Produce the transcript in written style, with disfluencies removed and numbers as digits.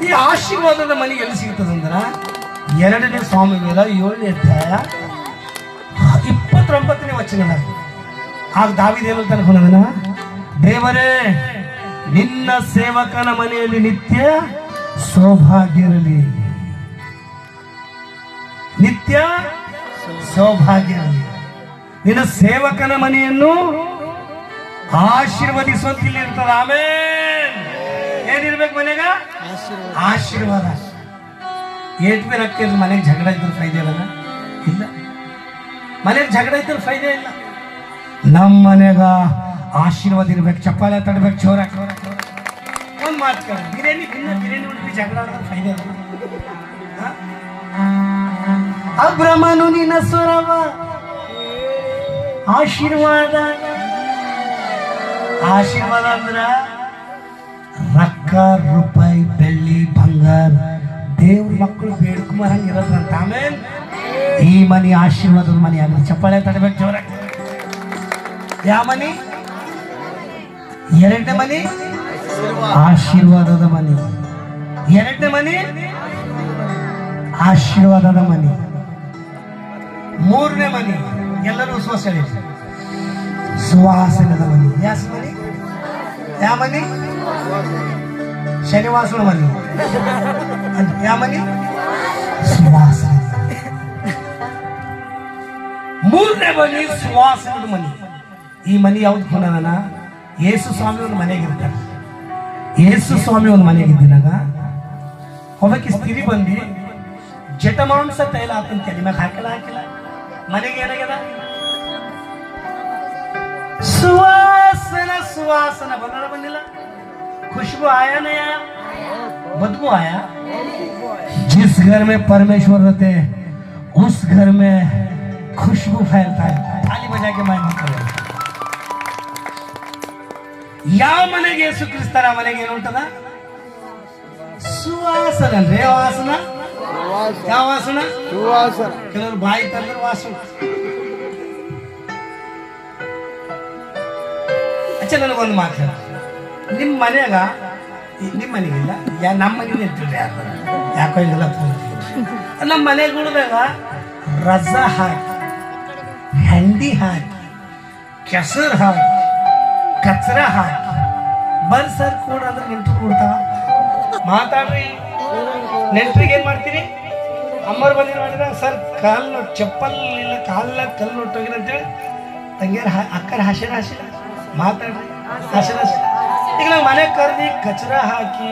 ಈ ಆಶೀರ್ವಾದದ ಮನೆ ಎಲ್ಲಿ ಸಿಗ್ತದಂದ್ರ 2ನೇ ಸ್ವಾಮಿಗಳ 7ನೇ ಅಧ್ಯಾಯ 29ನೇ ವಚನದ. ಆಗ ದಾವೀದ ಏನು ಅಂತ ಅನ್ಕೊಂಡನ, ದೇವರೇ ನಿನ್ನ ಸೇವಕನ ಮನೆಯಲ್ಲಿ ನಿತ್ಯ ಸೌಭಾಗ್ಯ ಇರಲಿ, ನಿತ್ಯ ಸೌಭಾಗ್ಯ ಇರಲಿ. ನಿನ್ನ ಸೇವಕನ ಮನೆಯನ್ನು ಆಶೀರ್ವದಿಸುವಂತ ಇಲ್ಲಿ ಇರ್ತದ. ಆಮೇನ್. ಏನಿರ್ಬೇಕು ಮನೆಗ? ಆಶೀರ್ವಾದ. ಏಟ್ ಬಿ ರೊಕ್ಕ ಮನೆಗೆ ಜಗಳ ಇದ್ರೆ ಫೈದೆ ಇಲ್ಲ. ಮನೆಗೆ ಜಗಳ ಇದ್ರೆ ಫೈದೆ ಇಲ್ಲ. ನಮ್ಮ ಮನೆಗ ಆಶೀರ್ವಾದ ಇರ್ಬೇಕು. ಚಪ್ಪಾಳೆ ತಡ್ಬೇಕು, ಚೋರ ಒಂದ್ ಮಾತು ಕೇಳ. ಬಿರಿಯಾನಿ ಬಿರಿಯಾನಿ ಉಂಟು ಜಗಳ ಆಡೋದು ಫೈದೆ ಇಲ್ಲ. ಅಬ್ರಹ್ಮನು ನಿನ್ನ ಸ್ವರವ ಆಶೀರ್ವಾದ. ಆಶೀರ್ವಾದ ಅಂದ್ರ ರೊಕ್ಕ ರೂಪಾಯಿ ಬೆಳ್ಳಿ ಬಂಗಾರ ದೇವ್ರ ಮಕ್ಕಳು ಬೇಡ್ಕೊಂಬರಂಗ ಇರೋದ್ರಂತ. ಆಮೇಲೆ ಈ ಮನಿ ಆಶೀರ್ವಾದದ ಮನಿ ಆಗಲಿ. ಚಪ್ಪಾಳೆ ತಡಬೇಕು ಜೋರ. ಯಾವ ಮನಿ? 2ನೇ ಮನಿ ಆಶೀರ್ವಾದದ ಮನಿ. 2ನೇ ಮನಿ ಆಶೀರ್ವಾದದ ಮನಿ. 3ನೇ ಮನಿ ಎಲ್ಲರೂ ಸ್ವಸಳಿ ಸುವಾಸನದ ಮನಿ. ಯಾವ ಮನಿ? ಶನಿವಾಸನ ಮನಿ. ಯಾವ ಮನಿ? ಸುವಾಸನ. 3ನೇ ಮನಿ ಸುವಾಸನದ ಮನಿ. ಈ ಮನಿ ಯಾವ್ದು ಕೊಡೋಣ? ಯೇಸು ಸ್ವಾಮಿ ಒಂದು ಮನೆಗಿರ್ತಾರೆ. ಯೇಸು ಸ್ವಾಮಿ ಒಂದು ಮನೆಗಿದ್ದಿನಾಗ ಒಬ್ಬಕ್ಕೆ ಸ್ತ್ರೀ ಬಂದು ಜಟಮಾಂಸ ತೈಲ ಆತಂತ ನಿಮಗೆ ಹಾಕಿಲ್ಲ. ಮನೆಗೆ ಏನಾಗ್ಯದ? सुवासना बनना बनिला. खुशबू आया नहीं आया? बदबू आया? जिस घर में परमेश्वर रहते उस घर में खुशबू फैलता है. ताली बजा के मैं मत करो. ಯಾವ ಮನೆಗೆ ಯೇಸು ಕ್ರಿಸ್ತರ ಮನೆಗೆ ಏನು ಉಂಟದ? ಸುವಾಸನ. ರೇ ವಾಸನ. ಯಾವ ವಾಸನ? ಸುವಾಸನ. ಕೆಲವರು ಬಾಯಿ ತಂದ್ರೆ ವಾಸನ. ನನಗೊಂದು ಮಾತು ಹೇಳ. ನಿಮ್ಮ ಮನೆಯಾಗ ನಿಮ್ಮ ಮನೆಗಿಲ್ಲ, ನಮ್ಮ ಮನೇಲಿ ಇರ್ತಿಲ್ಲ. ಯಾಕೋ ಇಲ್ಲ. ನಮ್ಮ ಮನೆಗಳದಾಗ ರಜ ಹಾಕಿ, ಹಂಡಿ ಹಾಕಿ, ಕೆಸರು ಹಾಕಿ, ಕಚರ ಹಾಕಿ ಸರ್ ಕೂಡ ಅಂದ್ರೆ ನೆಂಟ್ರು ಕೂಡ್ತಾವ. ಮಾತಾಡ್ರಿ. ನೆಂಟ್ರಿಗೆ ಏನ್ ಮಾಡ್ತೀರಿ? ಅಮ್ಮವ್ರು ಬಂದಿರ ಮಾಡಿದ ಸರ್ ಕಾಲು ಚಪ್ಪಲ್ ಇಲ್ಲ, ಕಾಲ ಕಲ್ಲು ಹೊಟ್ಟೋಗಿರ ಅಂತೇಳಿ ತಂಗಿಯರ ಅಕ್ಕರ ಹಾಸಿರ ಮಾತಾಡ್ರಿ. ಈಗ ನಾವು ಮನೆ ಕರ್ದಿ ಕಚರ ಹಾಕಿ